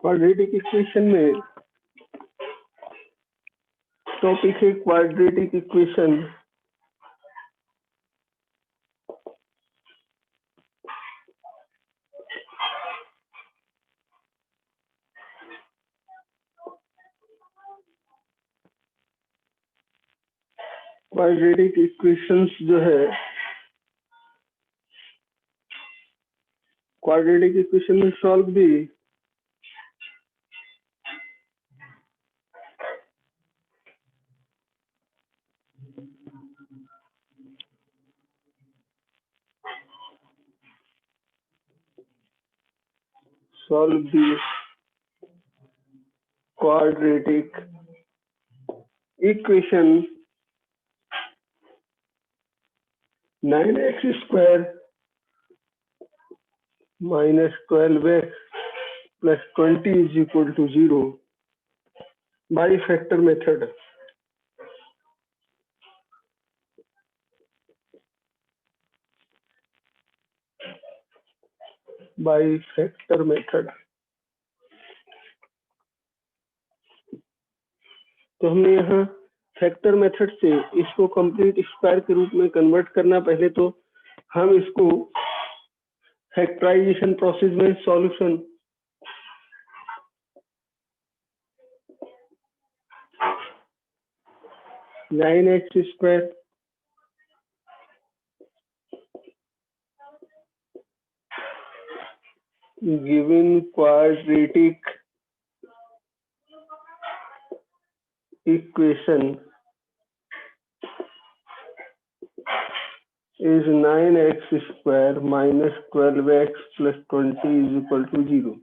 Quadratic equation में topic है quadratic equation. Quadratic equations जो है, क्वाड्रेटिक इक्वेशन में सॉल्व भी quadratic equation 9x² minus 12x plus 20 is equal to 0 by factor method। by factor method। तो हमने यहाँ फैक्टर मेथड से इसको कंप्लीट स्क्वायर के रूप में कन्वर्ट करना। पहले तो हम इसको फैक्टराइजेशन प्रोसेस में solution nine x square given quadratic equation is 9x² minus 12x plus 20 is equal to 0।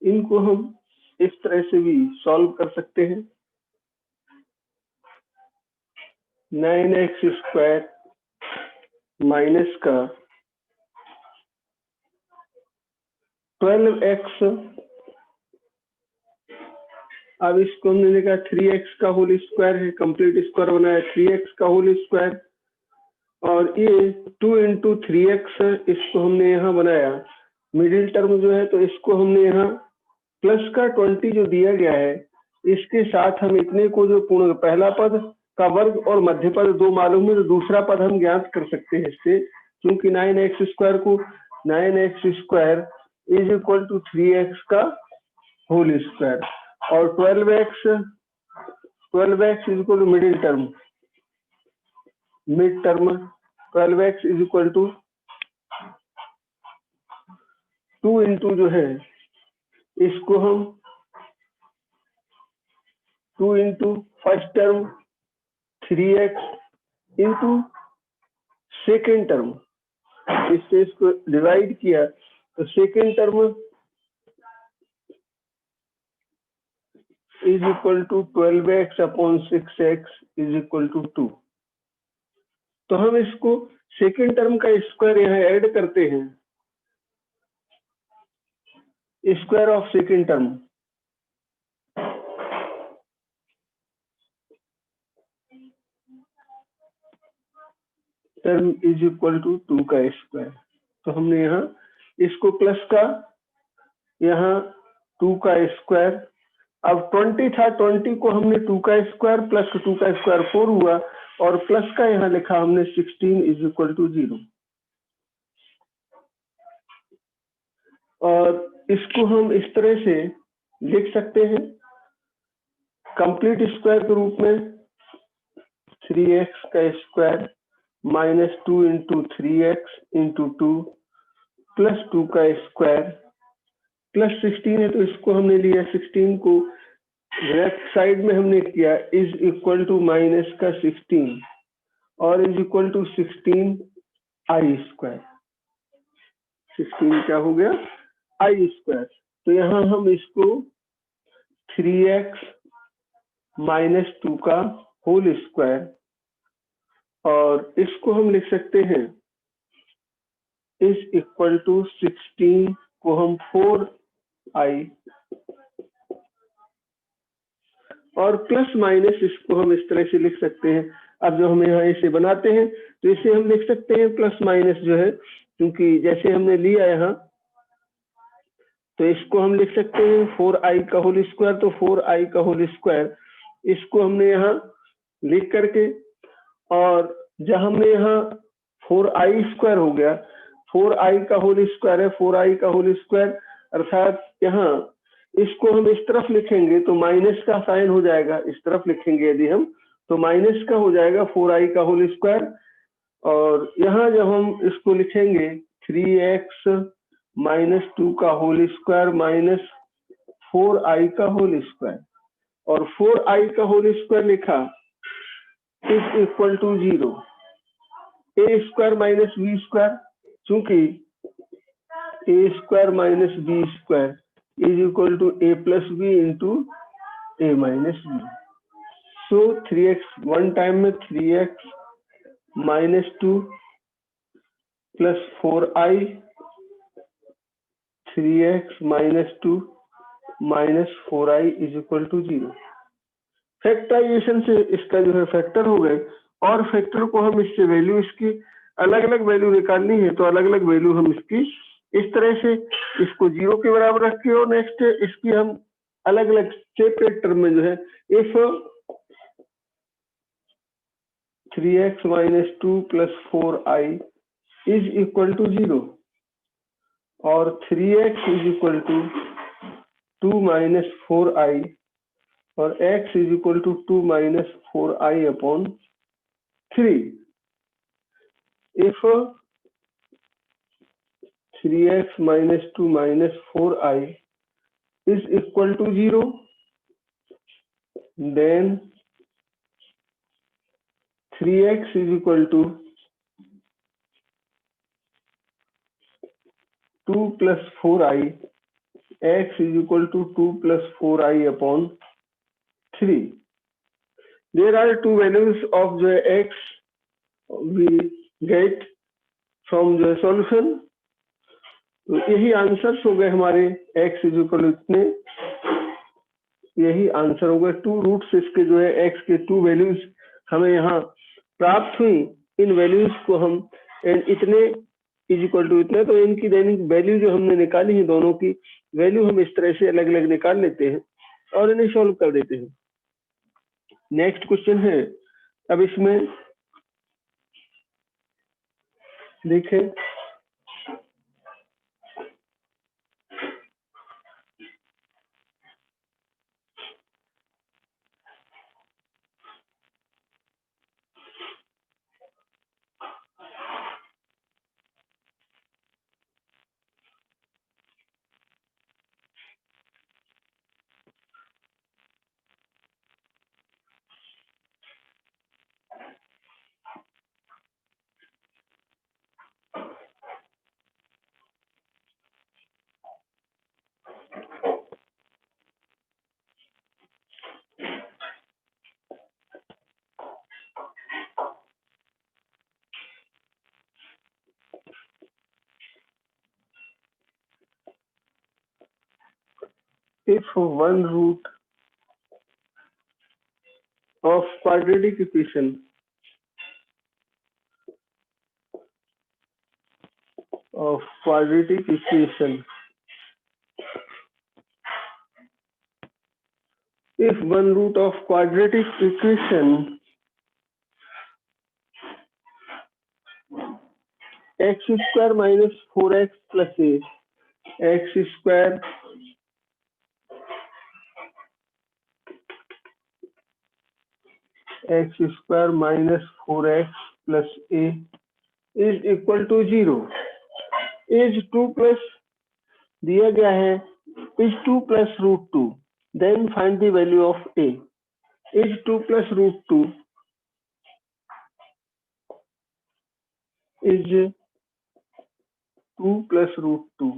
इनको हम इस तरह से भी सॉल्व कर सकते हैं। 9x² माइनस का 12x, अब इसको हमने देखा 3x का होल स्क्वायर है, कंप्लीट स्क्वायर बनाया 3x का होल स्क्वायर, और ये 2 into 3x इसको हमने यहाँ बनाया मिडिल टर्म जो है, तो इसको हमने यहाँ प्लस का 20 जो दिया गया है, इसके साथ हम इतने को जो पूर्ण पहला पद का वर्ग और मध्य पद दो मालूम है, तो दूसरा पद हम ज्ञात कर सकते हैं इससे, क्योंकि 9x² को 9x² is equal to 3x का होल स्क्वायर, और 12x is equal to middle term, mid term 12x is equal to 2 into जो है इसको हम 2 into first term 3x into second term, इससे इसको डिवाइड किया तो second term is equal to 12x upon 6x is equal to 2। तो हम इसको सेकेंड टर्म का स्क्वायर यहाँ ऐड करते हैं, square of second term is equal to 2 का स्क्वायर। तो हमने यहाँ इसको प्लस का यहाँ 2 का स्क्वायर, अब 20 था, 20 को हमने 2 का स्क्वायर प्लस 2 का स्क्वायर 4 हुआ, और प्लस का यहाँ लिखा हमने 16 इज इक्वल टू 0। और इसको हम इस तरह से लिख सकते हैं कंप्लीट स्क्वायर के रूप में 3x का square minus 2 into 3x into 2 plus 2 का स्क्वायर प्लस 16 है, तो इसको हमने लिया 16 को लेफ्ट साइड में हमने किया इज इक्वल टू माइनस का 16 और is equal to 16 i square. 16 क्या हो गया? I square. तो यहाँ हम इसको 3x माइनस 2 का होल स्क्वायर, और इसको हम लिख सकते हैं इज इक्वल टू 16 को हम 4i और प्लस माइनस इसको हम इस तरह से लिख सकते हैं। अब जो हम यहाँ इसे बनाते हैं तो इसे हम लिख सकते हैं प्लस माइनस जो है, क्योंकि जैसे हमने लिया यहाँ, तो इसको हम लिख सकते हैं 4i का होल स्क्वायर। तो 4i का होल स्क्वायर इसको हमने यहाँ लिख करके, और जब हमने यहाँ 4i स्क्वायर हो गया, 4i का होल स्क्वायर है 4i का होल स्क्वायर, अर्थात यहाँ इसको हम इस तरफ लिखेंगे तो माइनस का साइन हो जाएगा, इस तरफ लिखेंगे यदि हम तो माइनस का हो जाएगा 4i का होल स्क्वायर। और यहाँ जब हम इसको लिखेंगे 3x माइनस 2 का होल स्क्वायर माइनस 4i का होल स्क्वायर, और 4i का होल स्क्वायर लिखा is equal to 0, A square minus B square, चूंकि A square minus B square is equal to A plus B into A minus B. So 3x one time में 3x minus 2 plus 4i 3x minus 2 minus 4i is equal to 0। Factorization से इसका जो है factor हो गए, और factor को हम इससे वैल्यू इसकी अलग अलग वैल्यू निकालनी है तो अलग अलग वैल्यू हम इसकी इस तरह से इसको 0 के बराबर रखें, और नेक्स्ट इसकी हम अलग अलग सेपरेट टर्म में जो है if 3x minus 2 plus 4i is equal to 0 और 3x is equal to 2 minus 4i और x is equal to 2 minus 4i upon 3। If 3x minus 2 minus 4i is equal to 0, then 3x is equal to 2 plus 4i, x is equal to 2 plus 4i upon 3. There are two values of the x we get from the solution. तो यही answers हो गए हमारे x is equal इतने, यही answer हो गए। Two roots इसके जो है x के टू वैल्यूज हमें यहाँ प्राप्त हुई। इन वैल्यूज को हम इतने इज इक्वल टू इतने, तो इनकी दैनिक वैल्यू जो हमने निकाली है दोनों की वैल्यू हम इस तरह से अलग अलग निकाल लेते हैं और इन्हें सॉल्व कर देते हैं। नेक्स्ट क्वेश्चन है, अब इसमें देखें if one root of quadratic equation if one root of quadratic equation x square minus 4x plus a x square minus 4x plus a is equal to 0 is 2 plus दिया गया है is 2 plus root 2, then find the value of a is 2 plus root 2 is 2 plus root 2,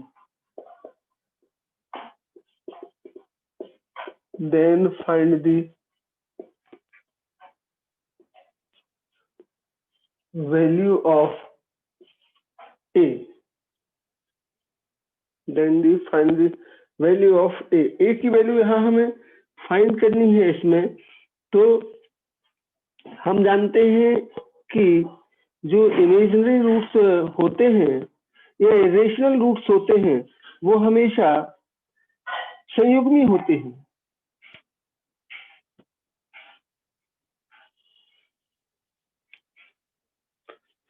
then find the value of a, then find the value of a की value यहाँ हमें find करनी है इसमें, तो हम जानते हैं कि जो इमेजिनरी रूट्स होते हैं या इरेशनल रूट्स होते हैं वो हमेशा संयुग्मी होते हैं।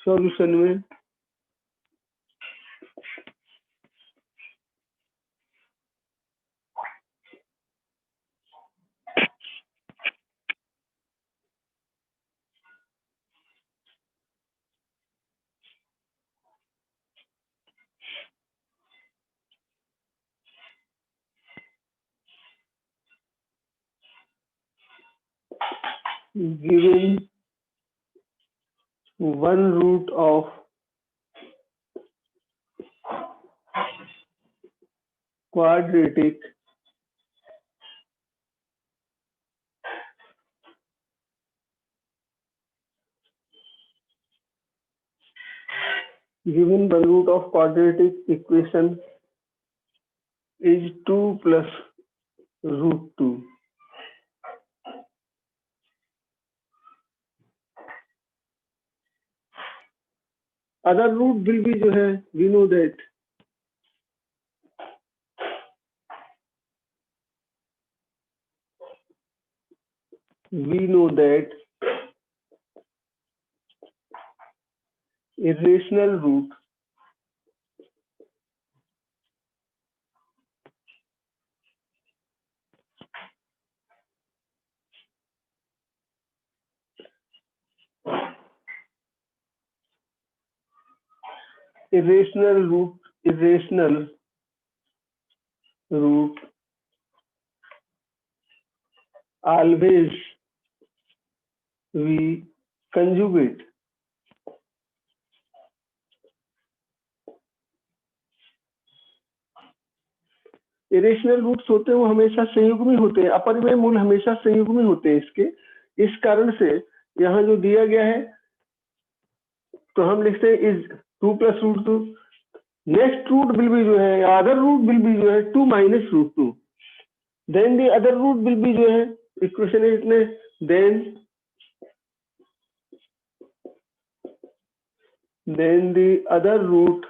सॉल्यूशन में given one root of quadratic equation is 2 plus root 2. Other root will be जो है we know that irrational root always we conjugate irrational roots होते हैं वो हमेशा संयुग्मी होते हैं, अपरिमेय मूल हमेशा संयुग्मी होते हैं इसके। इस कारण से यहाँ जो दिया गया है तो हम लिखते हैं is 2 plus root 2। Next root will be जो है या अदर रूट विल बी जो है 2 minus root 2। Then the other root will be जो है इक्वेशन इतने then the other root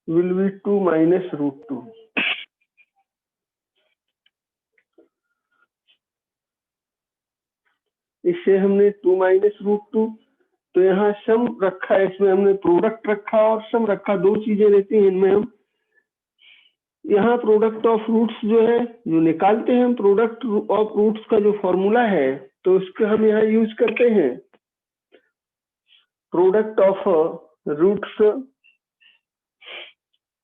will be 2 minus root 2. इससे हमने 2 माइनस रूट 2, तो यहाँ सम रखा है, इसमें हमने प्रोडक्ट रखा और सम रखा, दो चीजें रहती हैं इनमें। हम यहाँ प्रोडक्ट ऑफ रूट्स जो है जो निकालते हैं, हम प्रोडक्ट ऑफ रूट्स का जो फॉर्मूला है तो उसका हम यहाँ यूज करते हैं प्रोडक्ट ऑफ रूट्स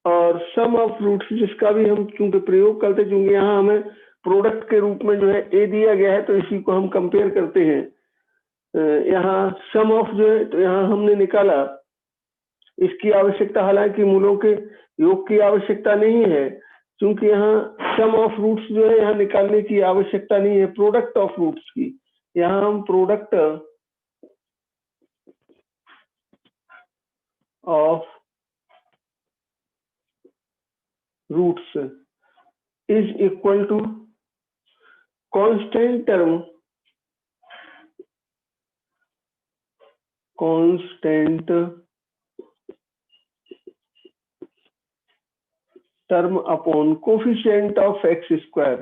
और सम ऑफ रूट्स, जिसका भी हम चूंकि प्रयोग करते, चूंकि यहाँ हमें प्रोडक्ट के रूप में जो है ए दिया गया है तो इसी को हम कंपेयर करते हैं। यहाँ सम ऑफ जो है तो यहाँ हमने निकाला, इसकी आवश्यकता हालांकि मूलों के योग की आवश्यकता नहीं है, क्योंकि यहाँ सम ऑफ रूट्स जो है यहाँ निकालने की आवश्यकता नहीं है प्रोडक्ट ऑफ रूट्स की। यहाँ हम product of roots is equal to constant term upon coefficient of x square.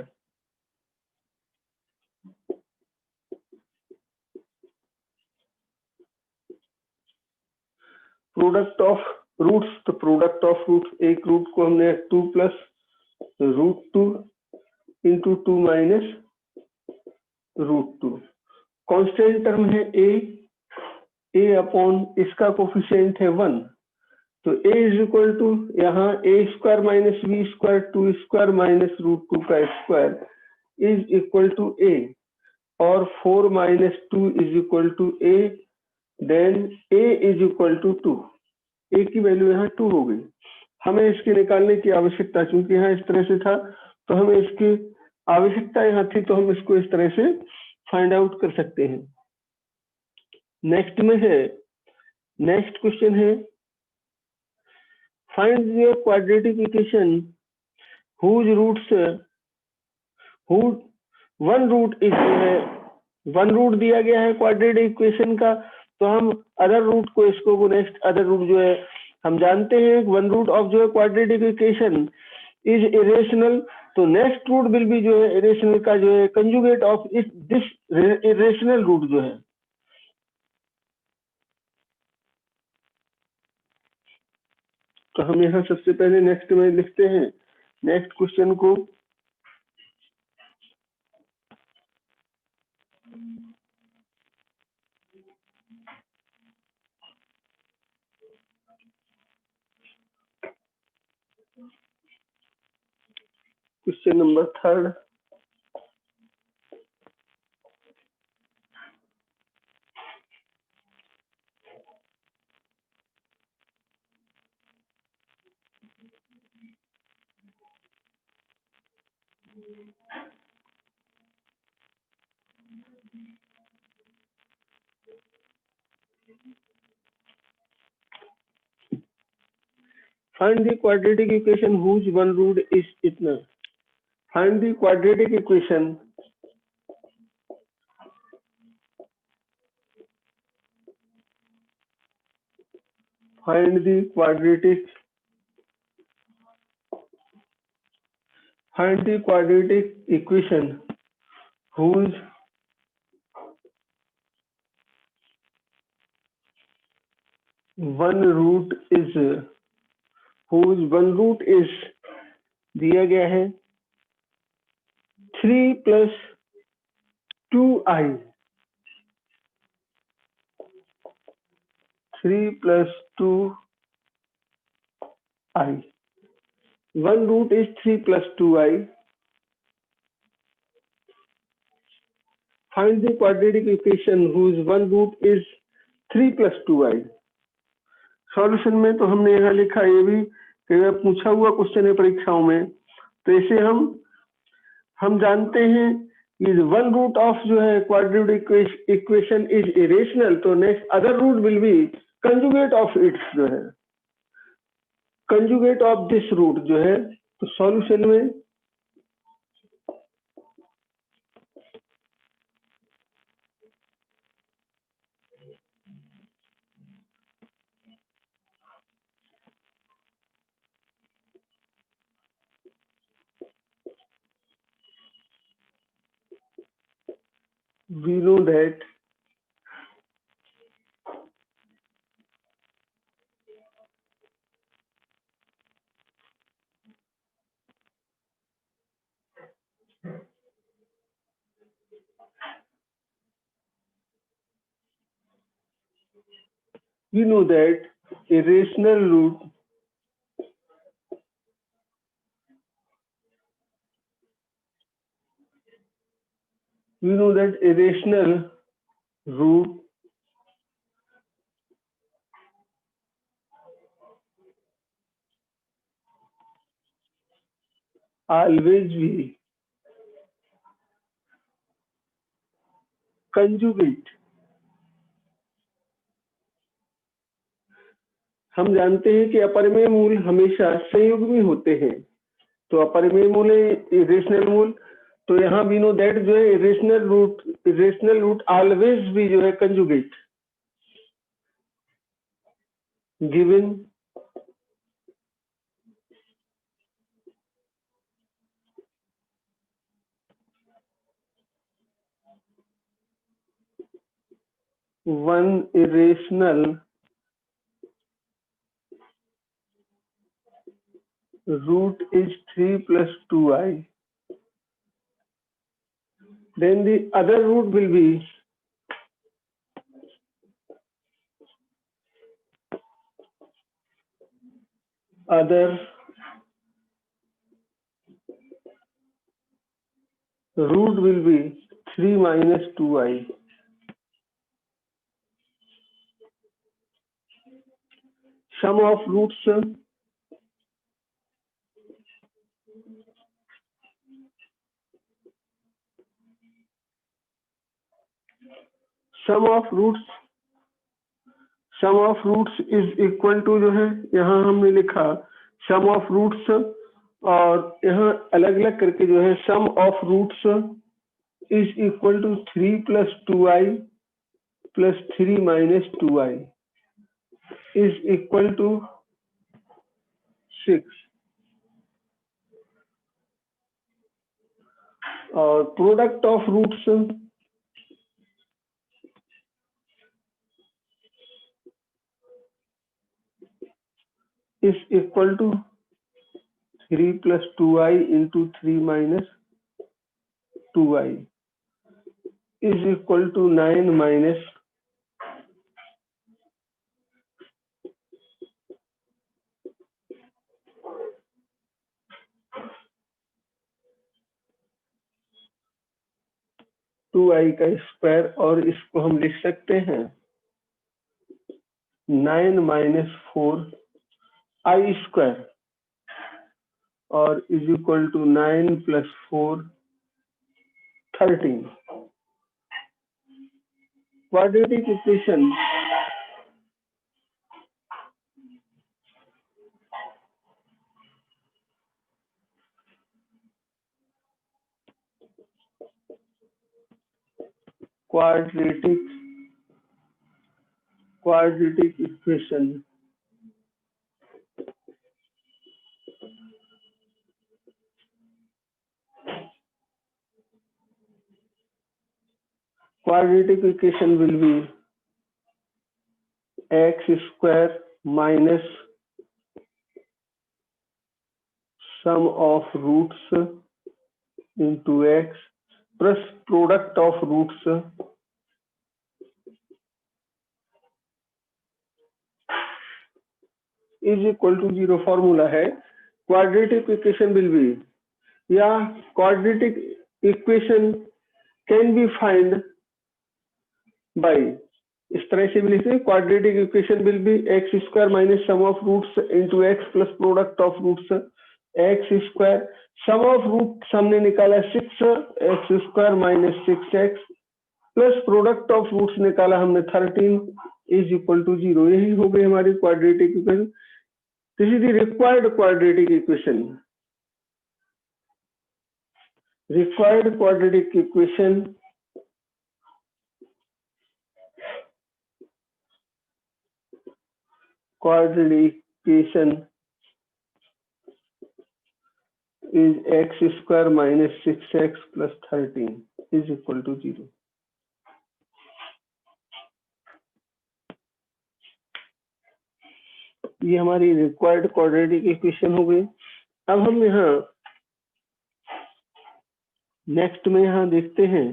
Product of roots, तो प्रोडक्ट ऑफ रूट्स, एक रूट को हमने 2 plus root 2 into 2 minus root 2। Constant term है ए अपॉन इसका coefficient है 1, तो ए इज इक्वल टू यहाँ A square minus B square 2 square minus root 2 का square is equal to A, और 4 minus 2 is equal to A, then A is equal to 2। A की value यहाँ 2 हो गई। हमें इसके निकालने की आवश्यकता, चूंकि यहाँ इस तरह से था तो हमें इसकी आवश्यकता यहाँ थी, तो हम इसको इस तरह से फाइंड आउट कर सकते हैं। नेक्स्ट में है, नेक्स्ट क्वेश्चन है find the quadratic equation whose roots who one root is जो है वन रूट दिया गया है क्वाड्रेटिक इक्वेशन का, तो हम अदर रूट को इसको नेक्स्ट अदर रूट जो है हम जानते हैं वन रूट ऑफ जो है क्वाड्रेटिक इक्वेशन इज इरेशनल, तो नेक्स्ट रूट विल बी जो है इरेशनल का जो है conjugate of this irrational root जो है। तो हम यहाँ सबसे पहले नेक्स्ट में लिखते हैं नेक्स्ट क्वेश्चन को। Question number 3 find the quadratic equation whose one root is इतना। find the quadratic equation find the quadratic equation whose one root is दिया गया है 3 + 2i 3 + 2i one root is 3 + 2i। find the quadratic equation whose one root is 3 + 2i। Solution में तो हमने यहाँ लिखा, ये भी पूछा हुआ क्वेश्चन है परीक्षाओं में, तो इसे हम जानते हैं इज वन रूट ऑफ जो है क्वाड्रेटिक इक्वेशन इज इरेशनल, तो next other root will be conjugate of its जो है कंजुगेट ऑफ दिस रूट जो है। तो सॉल्यूशन में we know that irrational root always be conjugate। हम जानते हैं कि अपरिमेय मूल हमेशा संयुग्मी होते हैं, तो अपरिमेय मूल इरेशनल मूल, तो यहाँ वी नो दैट जो है इरेशनल रूट ऑलवेज भी जो है conjugate given one irrational root is 3 + 2i, then the other root will be other root will be 3 - 2i। sum of roots sum of roots is equal to जो है यहाँ हमने लिखा सम ऑफ रूट्स, और यहाँ अलग अलग करके जो है sum of roots is equal to 3 + 2i + 3 - 2i is equal to 6, और product of roots is equal to 3 + 2i into 3 - 2i is equal to 9 minus 2i का स्क्वायर, और इसको हम लिख सकते हैं 9 - 4i स्क्वायर, और is equal to 9 + 4 13। Quadratic equation quadratic quadratic equation quadratic equation will be x square minus sum of roots into x plus product of roots is equal to 0। Formula है quadratic equation will be, या quadratic equation can be find by, इस तरह से भी लिखते हैं quadratic equation will be x square minus sum of roots into x plus product of roots x square, sum of root हमने निकाला 6 x square minus 6x plus product of roots निकाला हमने 13 इज इक्वल टू 0। यही हो गई हमारी quadratic equation. This is the required quadratic equation. Required quadratic equation is x square minus 6x plus 13 is equal to 0। ये हमारी required quadratic equation हो गई। अब हम यहाँ नेक्स्ट में यहाँ देखते हैं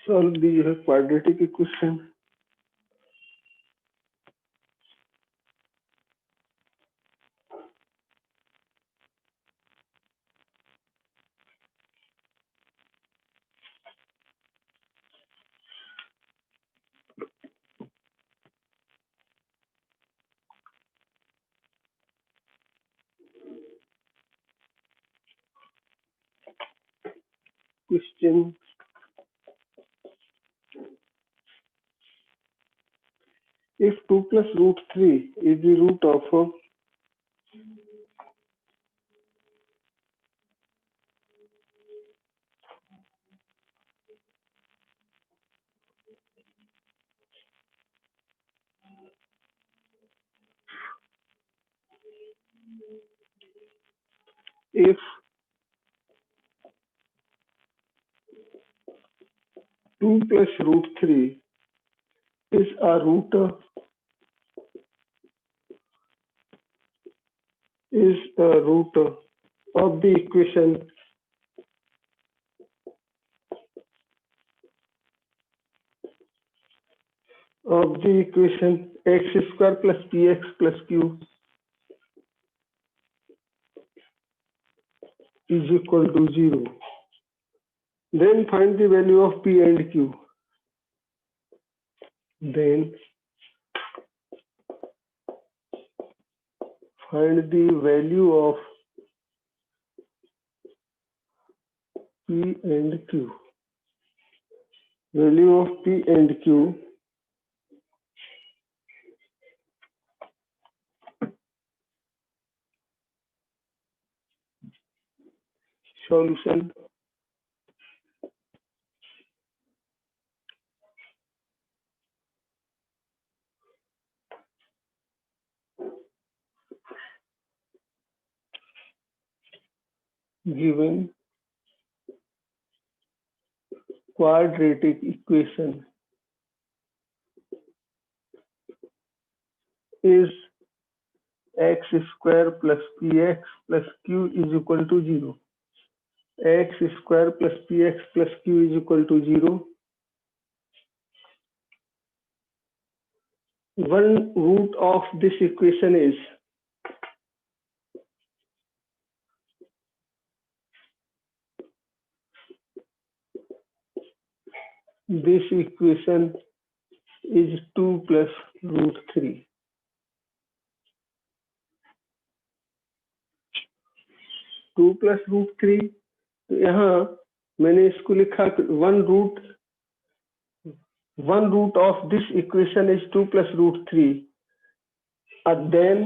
solve the quadratic equation. Question: if 2 plus root 3 is the root of if 2 plus root 3 is a root of the equation x square plus px plus q is equal to 0, then find the value of p and q. Then find the value of p and q. Value of p and q solution. Given quadratic equation is x square plus px plus q is equal to 0. X square plus px plus q is equal to 0. One root of this equation is this equation is 2 plus root 3. 2 plus root 3, तो यहाँ मैंने इसको लिखा one root of this equation is 2 plus root 3, and then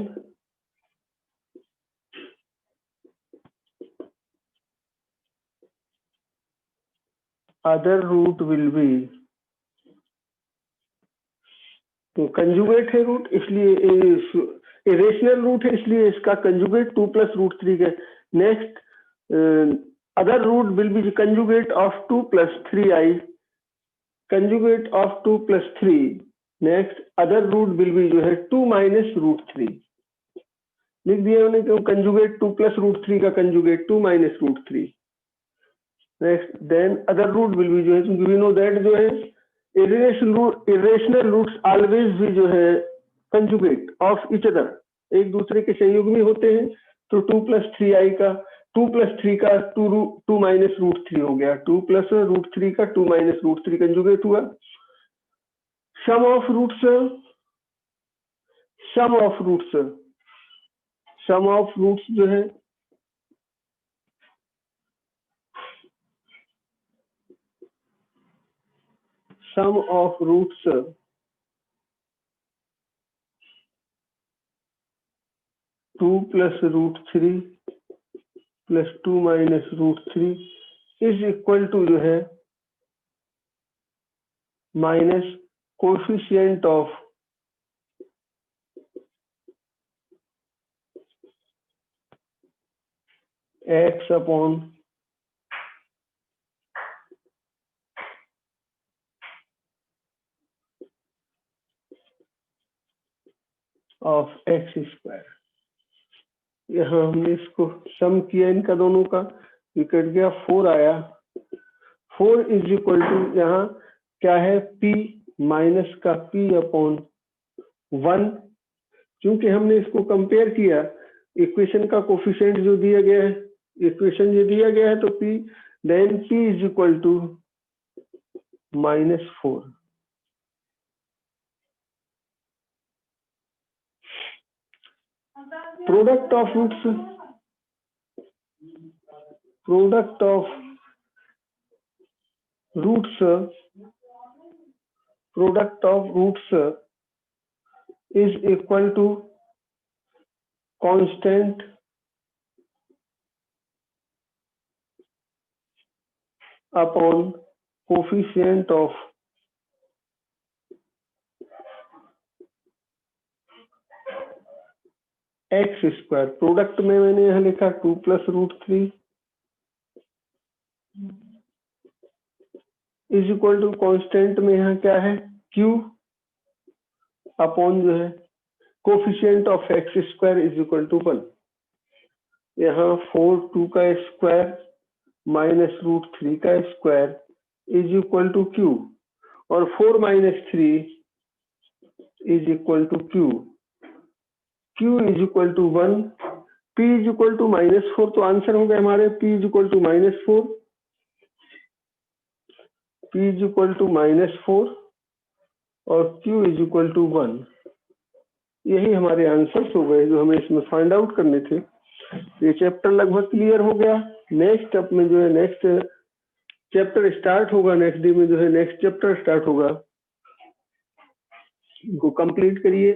other root will be, तो conjugate है root, इसलिए rational root है, इसलिए इसका कंजुगेट 2 प्लस रूट 3 के. Next other root will be conjugate of 2 plus 3i, conjugate of 2 plus 3. Next other root will be जो है 2 minus root 3. लिख दिया मैंने कि कंजुगेट 2 प्लस रूट 3 का conjugate 2 minus root 3. Next then other root will be जो है, क्योंकि वी नो दैट जो है इरेशनल रूट्स ऑलवेज भी जो है कंजुगेट ऑफ ईच अदर, एक दूसरे के संयुग्मी होते हैं. तो 2 प्लस 3i का 2 प्लस 3 का 2 माइनस रूट 3 हो गया. 2 प्लस रूट 3 का 2 माइनस रूट 3 कंजुगेट हुआ. सम ऑफ रूट्स जो है sum of roots 2 plus root 3 plus 2 minus root 3 is equal to जो है minus coefficient of x upon of x square. यहाँ हमने इसको सम किया इनका दोनों का, ये कट गया 4 आया. 4 इज इक्वल टू यहाँ क्या है, p माइनस का p अपॉन 1। क्योंकि हमने इसको कंपेयर किया, इक्वेशन का कोफिशिएंट जो दिया गया है, इक्वेशन जो दिया गया है, तो p then p is equal to -4। Product of roots is equal to constant upon coefficient of x square. प्रोडक्ट में मैंने यहाँ लिखा 2 + √3 इज इक्वल टू कांस्टेंट में यहाँ क्या है, q अपॉन जो है coefficient of x square is equal to 1। यहाँ 4 का स्क्वायर माइनस √3 का square is equal to q, और 4 - 3 is equal to q। q is equal to 1, p is equal to -4। तो आंसर हो गया हमारे p is equal to -4, p is equal to -4 और q is equal to 1। यही हमारे answers हो गए जो हमें इसमें फाइंड आउट करने थे। ये चैप्टर लगभग क्लियर हो गया। नेक्स्ट स्टेप में जो है नेक्स्ट चैप्टर स्टार्ट होगा, नेक्स्ट डे में जो है नेक्स्ट चैप्टर स्टार्ट होगा, को कंप्लीट करिए।